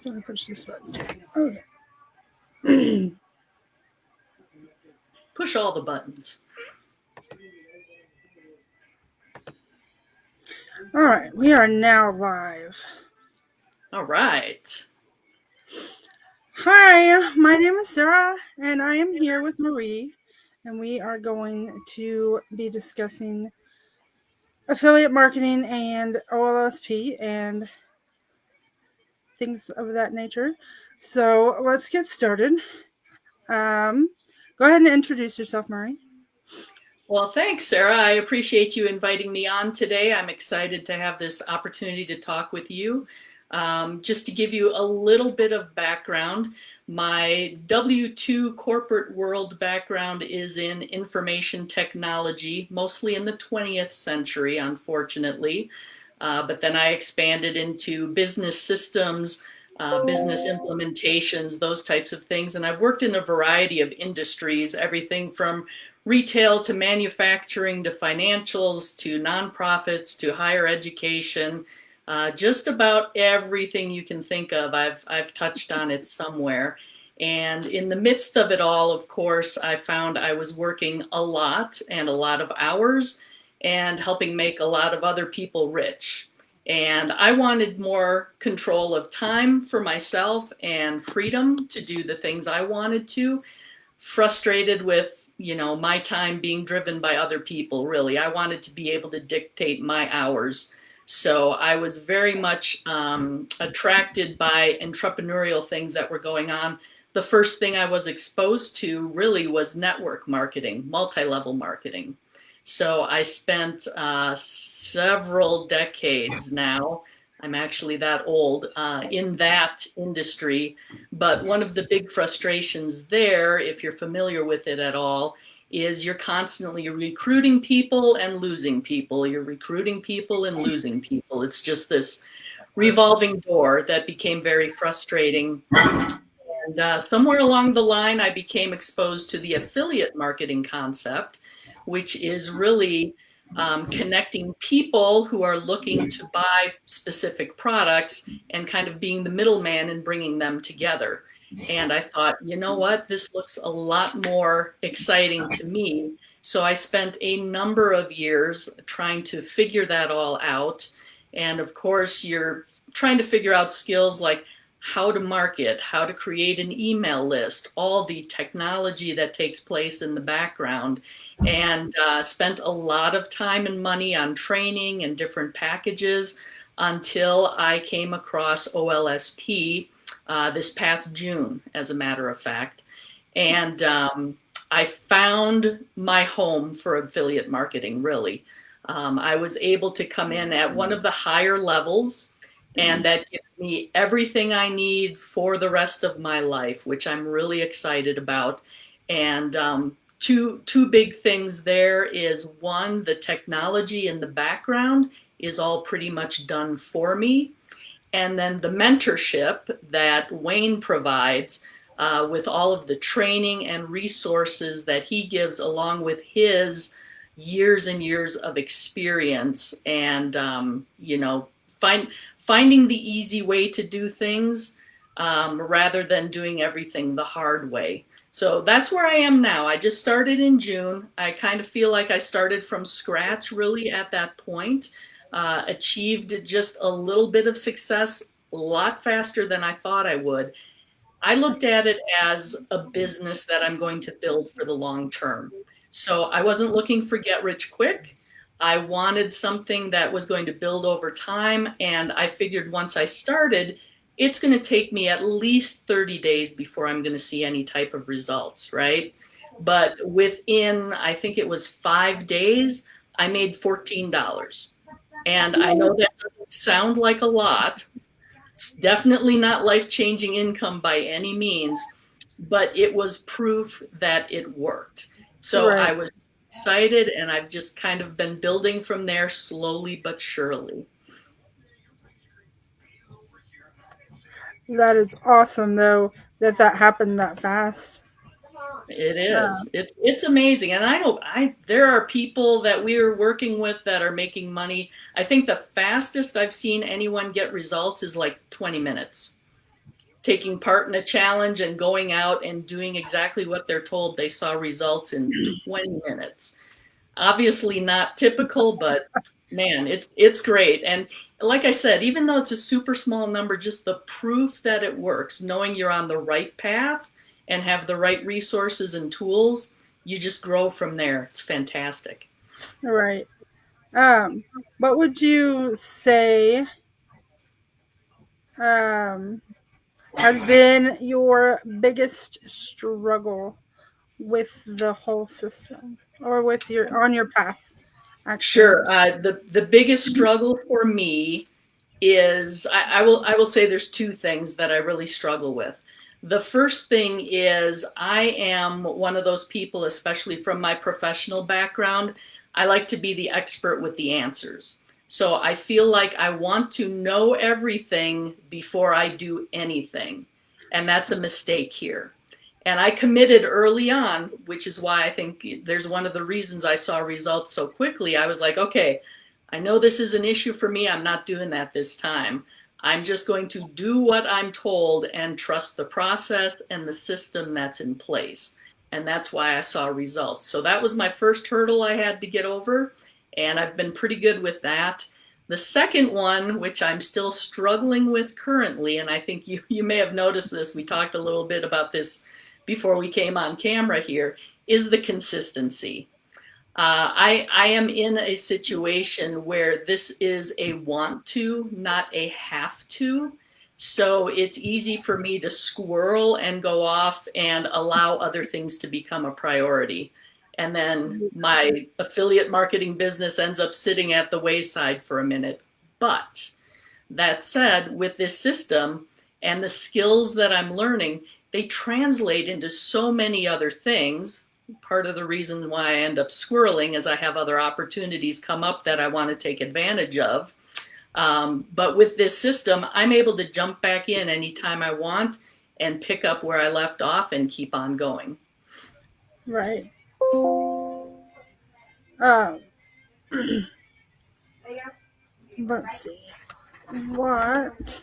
Gonna push this button. Okay. Push all the buttons. All right, we are now live. All right. Hi, my name is Sarah, and I am here with Marie, and we are going to be discussing affiliate marketing and OLSP and things of that nature. So let's get started. Go ahead and introduce yourself, Marie. Well, thanks, Sarah. I appreciate you inviting me on today. I'm excited to have this opportunity to talk with you. Just to give you a little bit of background, my W-2 corporate world background is in information technology, mostly in the 20th century, unfortunately. But then I expanded into business systems, business implementations, those types of things. And I've worked in a variety of industries, everything from retail to manufacturing to financials to nonprofits to higher education. Just about everything you can think of, I've touched on it somewhere. And in the midst of it all, of course, I found I was working a lot and a lot of hours and helping make a lot of other people rich. And I wanted more control of time for myself and freedom to do the things I wanted to. Frustrated with, my time being driven by other people, really. I wanted to be able to dictate my hours. So I was very much attracted by entrepreneurial things that were going on. The first thing I was exposed to really was network marketing, multi-level marketing. So I spent several decades now, I'm actually that old, in that industry. But one of the big frustrations there, if you're familiar with it at all, is you're constantly recruiting people and losing people. You're recruiting people and losing people. It's just this revolving door that became very frustrating. And somewhere along the line, I became exposed to the affiliate marketing concept, which is really connecting people who are looking to buy specific products and kind of being the middleman and bringing them together. And I thought, you know what, this looks a lot more exciting to me. So I spent a number of years trying to figure that all out. And of course, you're trying to figure out skills like how to market, how to create an email list, all the technology that takes place in the background, and spent a lot of time and money on training and different packages until I came across OLSP this past June, as a matter of fact. And I found my home for affiliate marketing, really. I was able to come in at one of the higher levels, and that gives me everything I need for the rest of my life, which I'm really excited about. And two big things there is, one, the technology in the background is all pretty much done for me. And then the mentorship that Wayne provides with all of the training and resources that he gives, along with his years and years of experience and, finding the easy way to do things rather than doing everything the hard way. So that's where I am now. I just started in June. I kind of feel like I started from scratch really at that point. Achieved just a little bit of success a lot faster than I thought I would. I looked at it as a business that I'm going to build for the long term. So I wasn't looking for get rich quick. I wanted something that was going to build over time. And I figured once I started, it's going to take me at least 30 days before I'm going to see any type of results, right? But within, I think it was 5 days, I made $14. And I know that doesn't sound like a lot. It's definitely not life-changing income by any means, but it was proof that it worked. So Right. I was excited, and I've just kind of been building from there slowly but surely. That is awesome, though, that happened that fast. It Uh, is. It's amazing. And I know there are people that we're working with that are making money. I think the fastest I've seen anyone get results is like 20 minutes. taking part in a challenge and going out and doing exactly what they're told, they saw results in 20 minutes. Obviously not typical, but man, it's great. And like I said, even though it's a super small number, just the proof that it works, knowing you're on the right path and have the right resources and tools, you just grow from there. It's fantastic. Right. What would you say um, has been your biggest struggle with the whole system, or with your on your path, actually? Sure. The biggest struggle for me is I will say there's two things that I really struggle with. The first thing is I am one of those people, especially from my professional background, I like to be the expert with the answers. So I feel like I want to know everything before I do anything. And that's a mistake here. And I committed early on, which is why I think there's one of the reasons I saw results so quickly. I was like, okay, I know this is an issue for me. I'm not doing that this time. I'm just going to do what I'm told and trust the process and the system that's in place. And that's why I saw results. So that was my first hurdle I had to get over. And I've been pretty good with that. The second one, which I'm still struggling with currently, and I think you may have noticed this, we talked a little bit about this before we came on camera here, is the consistency. I am in a situation where this is a want to, not a have to. So it's easy for me to squirrel and go off and allow other things to become a priority. And then my affiliate marketing business ends up sitting at the wayside for a minute. But that said, with this system and the skills that I'm learning, they translate into so many other things. Part of the reason why I end up squirreling is I have other opportunities come up that I want to take advantage of. But with this system, I'm able to jump back in anytime I want and pick up where I left off and keep on going. Right. Um, let's see. What?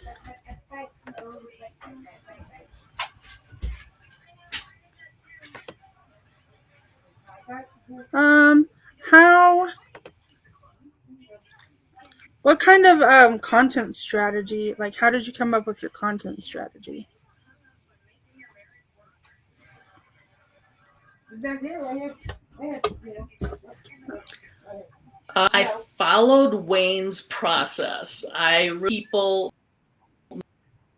How? What kind of content strategy? Like, how did you come up with your content strategy? I followed Wayne's process. People,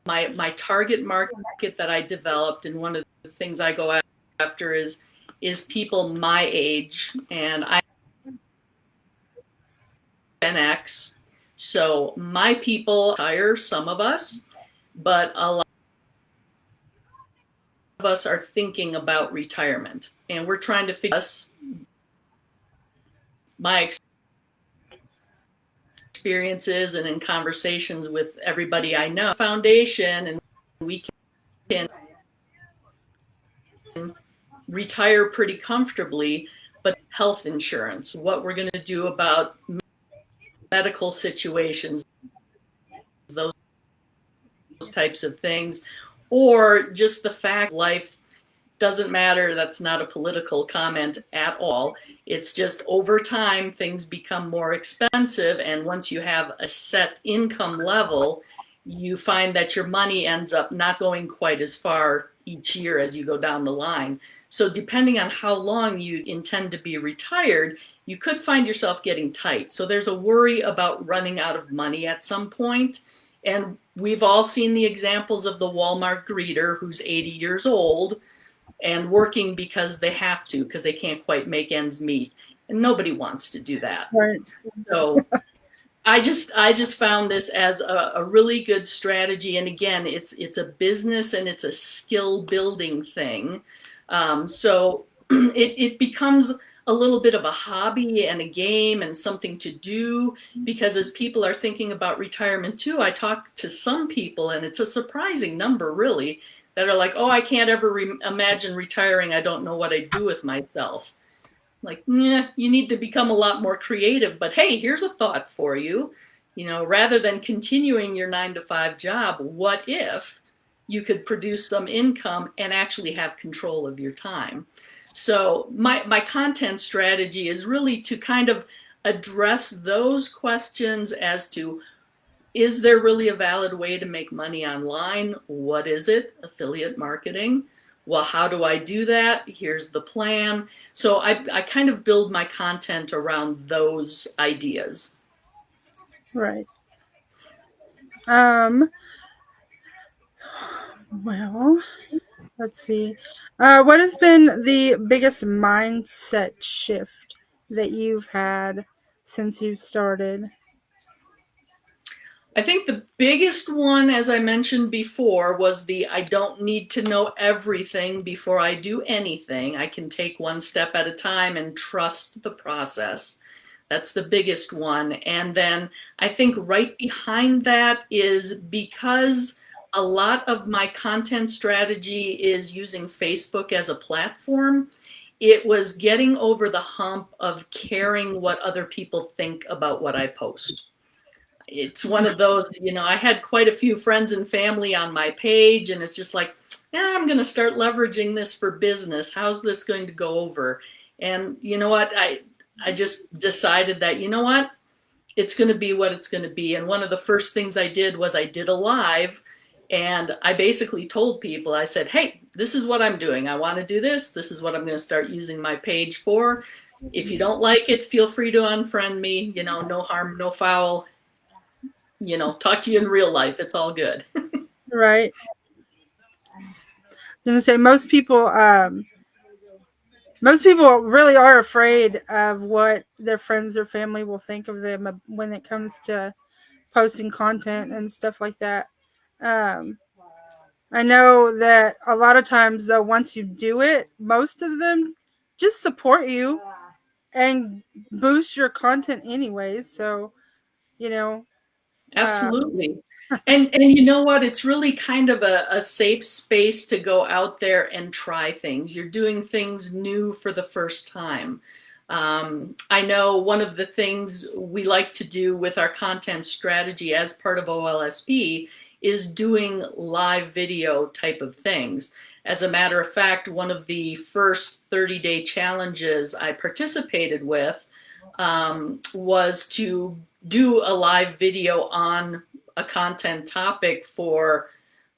my target market that I developed, and one of the things I go after is people my age, and I'm Gen X. So my people hire some of us, but a lot of us are thinking about retirement, and we're trying to figure out my experiences and in conversations with everybody I know foundation, and we can retire pretty comfortably, but health insurance, what we're going to do about medical situations, those types of things, or just the fact life doesn't matter. That's not a political comment at all. It's just over time, things become more expensive. And once you have a set income level, you find that your money ends up not going quite as far each year as you go down the line. So depending on how long you intend to be retired, you could find yourself getting tight. So there's a worry about running out of money at some point. And we've all seen the examples of the Walmart greeter who's 80 years old and working because they have to, because they can't quite make ends meet. And nobody wants to do that. Right. So I just found this as a really good strategy. And again, it's a business and it's a skill building thing. So it becomes a little bit of a hobby and a game and something to do, because as people are thinking about retirement too, I talk to some people, and it's a surprising number really, that are like, oh, I can't ever imagine retiring. I don't know what I'd do with myself. Like, yeah, you need to become a lot more creative. But hey, here's a thought for you. Rather than continuing your 9 to 5 job, what if you could produce some income and actually have control of your time. So my content strategy is really to kind of address those questions as to, is there really a valid way to make money online? What is it? Affiliate marketing. Well, how do I do that? Here's the plan. So I kind of build my content around those ideas. Right. Um, well, let's see. What has been the biggest mindset shift that you've had since you started? I think the biggest one, as I mentioned before, was the I don't need to know everything before I do anything. I can take one step at a time and trust the process. That's the biggest one. And then I think right behind that is, because a lot of my content strategy is using Facebook as a platform, it was getting over the hump of caring what other people think about what I post. It's one of those, I had quite a few friends and family on my page, and it's just like, yeah, I'm going to start leveraging this for business. How's this going to go over? And you know what? I just decided that, it's going to be what it's going to be. And one of the first things I did was I did a live, and I basically told people, I said, hey, this is what I'm doing. I want to do this. This is what I'm going to start using my page for. If you don't like it, feel free to unfriend me. No harm, no foul. Talk to you in real life. It's all good. Right. I'm gonna say most people really are afraid of what their friends or family will think of them when it comes to posting content and stuff like that. Um, I know that a lot of times, though, once you do it, most of them just support you and boost your content anyways. So, you know, um, Absolutely. And you know what? It's really kind of a safe space to go out there and try things. You're doing things new for the first time. I know one of the things we like to do with our content strategy as part of OLSP is doing live video type of things. As a matter of fact, one of the first 30-day challenges I participated with was to do a live video on a content topic for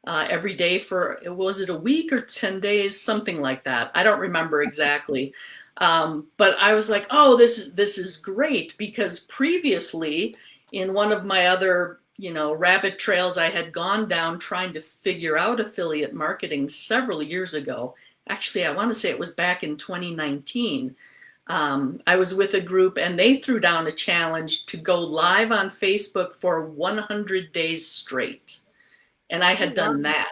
every day for, was it a week or 10 days, something like that. I don't remember exactly. But I was like, oh, this is great, because previously in one of my other rabbit trails I had gone down trying to figure out affiliate marketing several years ago. Actually, I want to say it was back in 2019. I was with a group, and they threw down a challenge to go live on Facebook for 100 days straight. And I oh, had wow. done that.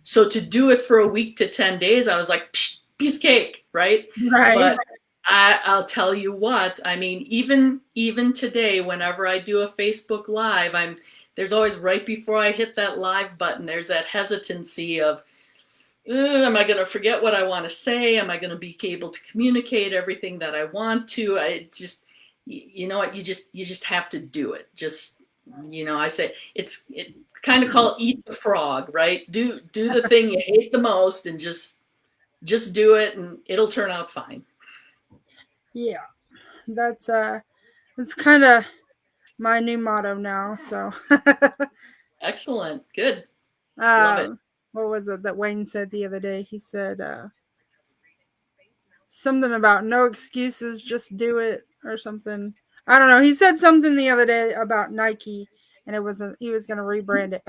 So to do it for a week to 10 days, I was like, psh, piece of cake, right? Right. But I'll tell you what, I mean, even today, whenever I do a Facebook Live, there's always, right before I hit that live button, there's that hesitancy of, am I going to forget what I want to say? Am I going to be able to communicate everything that I want to? It's just, you know what? You just have to do it. Just, I say it kind of call eat the frog, right? Do the thing you hate the most, and just do it, and it'll turn out fine. Yeah. That's it's kind of my new motto now. So, Excellent. Good. Love it. um, what was it that Wayne said the other day? He said something about no excuses, just do it, or something. I don't know. He said something the other day about Nike, and it wasn't. He was going to rebrand it,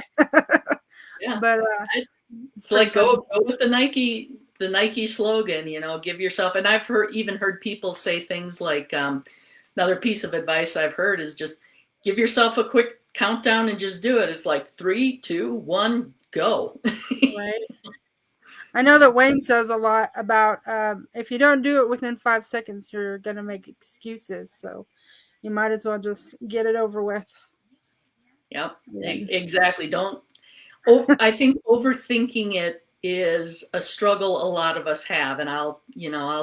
Yeah. but it's It's pretty like funny. go with the Nike slogan, give yourself. And I've even heard people say things like, another piece of advice I've heard is just give yourself a quick countdown and just do it. It's like 3, 2, 1, go. Right. I know that Wayne says a lot about if you don't do it within 5 seconds, you're going to make excuses. So you might as well just get it over with. Yep, And exactly. Don't I think overthinking it is a struggle a lot of us have, and I'll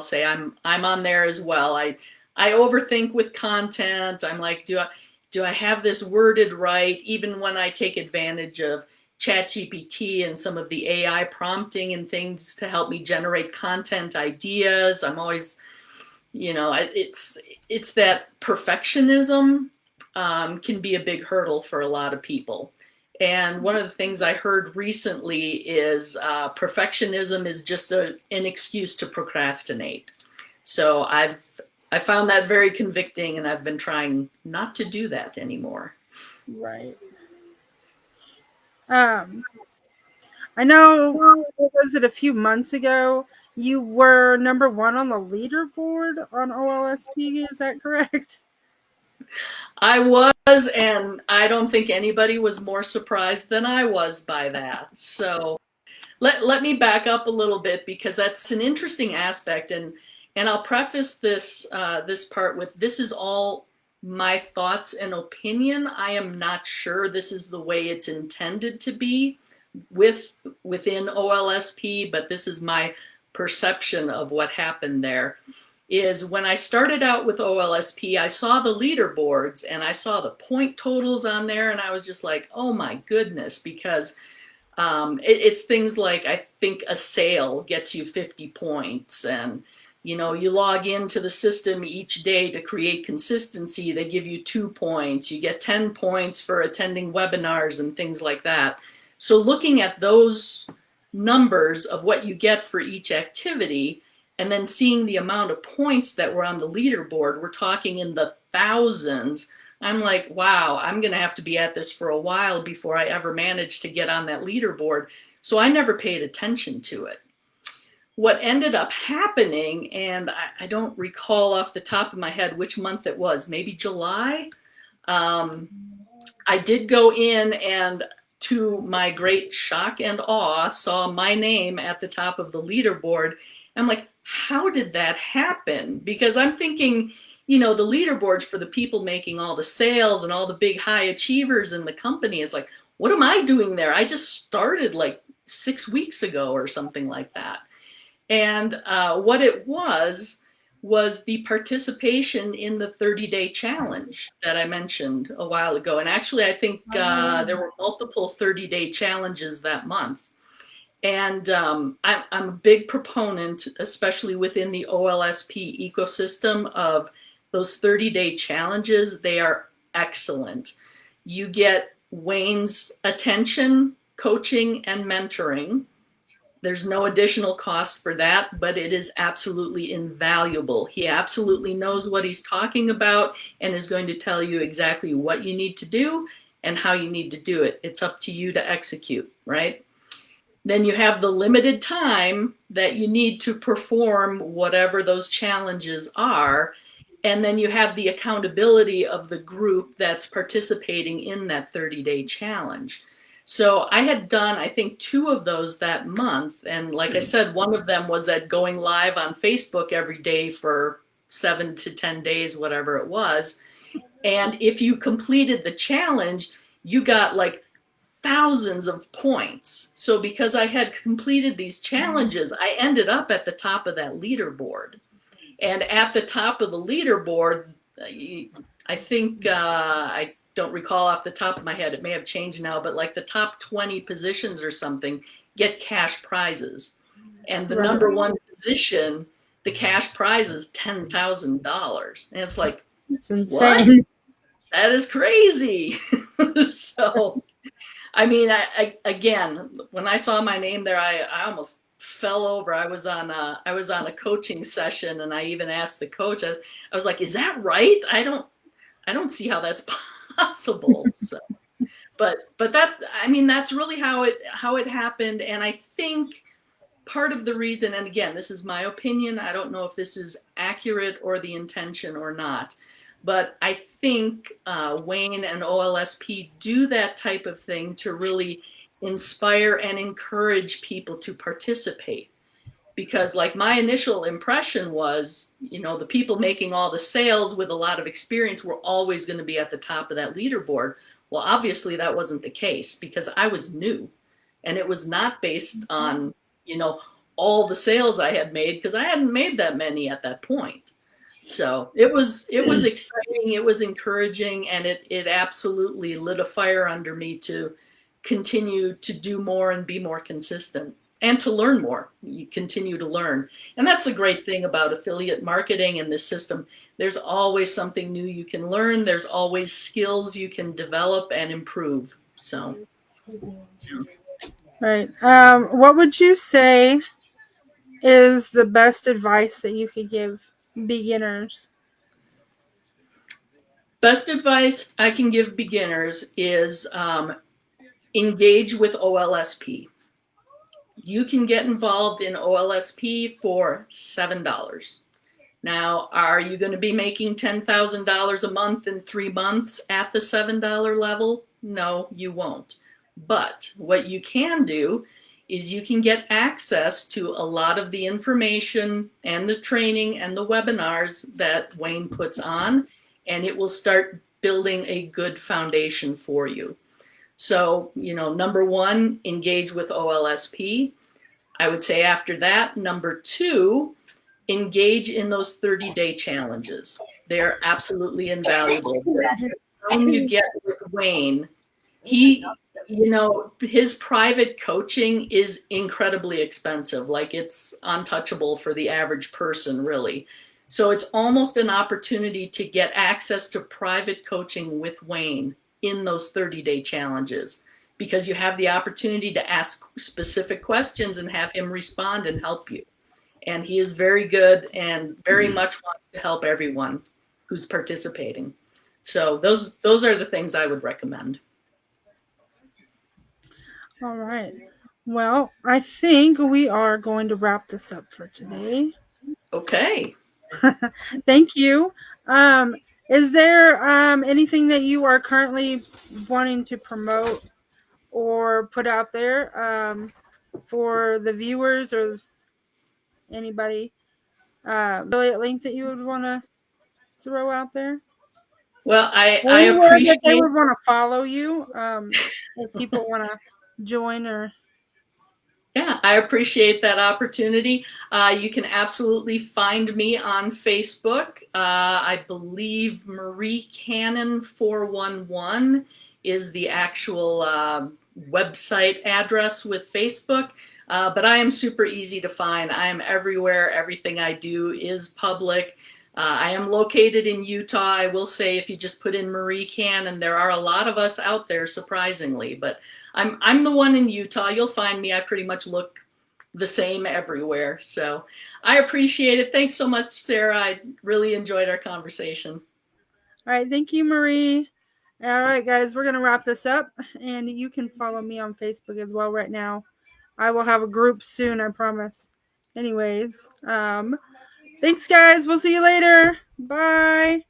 say I'm on there as well. I overthink with content. I'm like, do I have this worded right? Even when I take advantage of ChatGPT and some of the AI prompting and things to help me generate content ideas. I'm always, it's that perfectionism can be a big hurdle for a lot of people. And one of the things I heard recently is perfectionism is just an excuse to procrastinate. So I found that very convicting, and I've been trying not to do that anymore. Right. Um, I know, what was it, a few months ago, you were number one on the leaderboard on OLSP, is that correct? I was, and I don't think anybody was more surprised than I was by that. So let me back up a little bit, because that's an interesting aspect, and I'll preface this part with, this is all my thoughts and opinion. I am not sure this is the way it's intended to be within OLSP, but this is my perception of what happened there. Is when I started out with OLSP, I saw the leaderboards and I saw the point totals on there, and I was just like, oh my goodness, because it's things like, I think a sale gets you 50 points, and you log into the system each day to create consistency, they give you 2 points. You get 10 points for attending webinars and things like that. So looking at those numbers of what you get for each activity, and then seeing the amount of points that were on the leaderboard, we're talking in the thousands. I'm like, wow, I'm going to have to be at this for a while before I ever manage to get on that leaderboard. So I never paid attention to it. What ended up happening, and I don't recall off the top of my head which month it was, maybe July. I did go in, and to my great shock and awe, saw my name at the top of the leaderboard. I'm like, how did that happen? Because I'm thinking, the leaderboards for the people making all the sales and all the big high achievers in the company is like, what am I doing there? I just started like 6 weeks ago or something like that. And what it was the participation in the 30-day challenge that I mentioned a while ago. And actually, I think there were multiple 30-day challenges that month. And I'm a big proponent, especially within the OLSP ecosystem, of those 30-day challenges. They are excellent. You get Wayne's attention, coaching, and mentoring. There's no additional cost for that, but it is absolutely invaluable. He absolutely knows what he's talking about and is going to tell you exactly what you need to do and how you need to do it. It's up to you to execute, right? Then you have the limited time that you need to perform whatever those challenges are. And then you have the accountability of the group that's participating in that 30-day challenge. So I had done, I think, 2 of those that month. And like I said, one of them was at going live on Facebook every day for 7 to 10 days, whatever it was. And if you completed the challenge, you got like thousands of points. So because I had completed these challenges, I ended up at the top of that leaderboard. And at the top of the leaderboard, I think, I don't recall off the top of my head, it may have changed now, but like the top 20 positions or something get cash prizes. And the number one position, the cash prize is $10,000. And it's like, It's insane. what? That is crazy. So, I mean, again, when I saw my name there, I almost fell over. I was on a coaching session, and I even asked the coach. I was like, "Is that right? I don't see how that's possible." So, but that, I mean, that's really how it happened. And I think part of the reason, and again, this is my opinion, I don't know if this is accurate or the intention or not, but I think Wayne and OLSP do that type of thing to really inspire and encourage people to participate. Because like my initial impression was, the people making all the sales with a lot of experience were always going to be at the top of that leaderboard. Well, obviously that wasn't the case, because I was new, and it was not based on, all the sales I had made, because I hadn't made that many at that point. So it was exciting, it was encouraging, and it absolutely lit a fire under me to continue to do more and be more consistent and to learn more. You continue to learn. And that's the great thing about affiliate marketing and this system. There's always something new you can learn. There's always skills you can develop and improve. So, Right. What would you say is the best advice that you could give beginners? best advice I can give beginners is engage with OLSP. You can get involved in OLSP for $7. Now, are you going to be making $10,000 a month in 3 months at the $7 level? No, you won't. But what you can do is you can get access to a lot of the information and the training and the webinars that Wayne puts on, and it will start building a good foundation for you. So, number one, engage with OLSP. I would say after that, number two, engage in those 30-day challenges. They're absolutely invaluable. When you get with Wayne, his private coaching is incredibly expensive. Like, it's untouchable for the average person, really. So it's almost an opportunity to get access to private coaching with Wayne in those 30-day challenges, because you have the opportunity to ask specific questions and have him respond and help you. And he is very good and very much wants to help everyone who's participating. So those are the things I would recommend. All right. Well, I think we are going to wrap this up for today. Okay. Thank you. Is there anything that you are currently wanting to promote or put out there for the viewers or anybody? Affiliate link that you would want to throw out there? Well, I Anywhere that they appreciate. would want to follow you, if people want to join or. Yeah, I appreciate that opportunity. You can absolutely find me on Facebook. I believe Marie Cannon 411 is the actual website address with Facebook. But I am super easy to find. I am everywhere. Everything I do is public. I am located in Utah. I will say, if you just put in Marie Cannon, there are a lot of us out there, surprisingly. But I'm the one in Utah. You'll find me. I pretty much look the same everywhere. So I appreciate it. Thanks so much, Sarah. I really enjoyed our conversation. All right. Thank you, Marie. All right, guys, we're going to wrap this up. And you can follow me on Facebook as well right now. I will have a group soon, I promise. Anyways, thanks, guys. We'll see you later. Bye.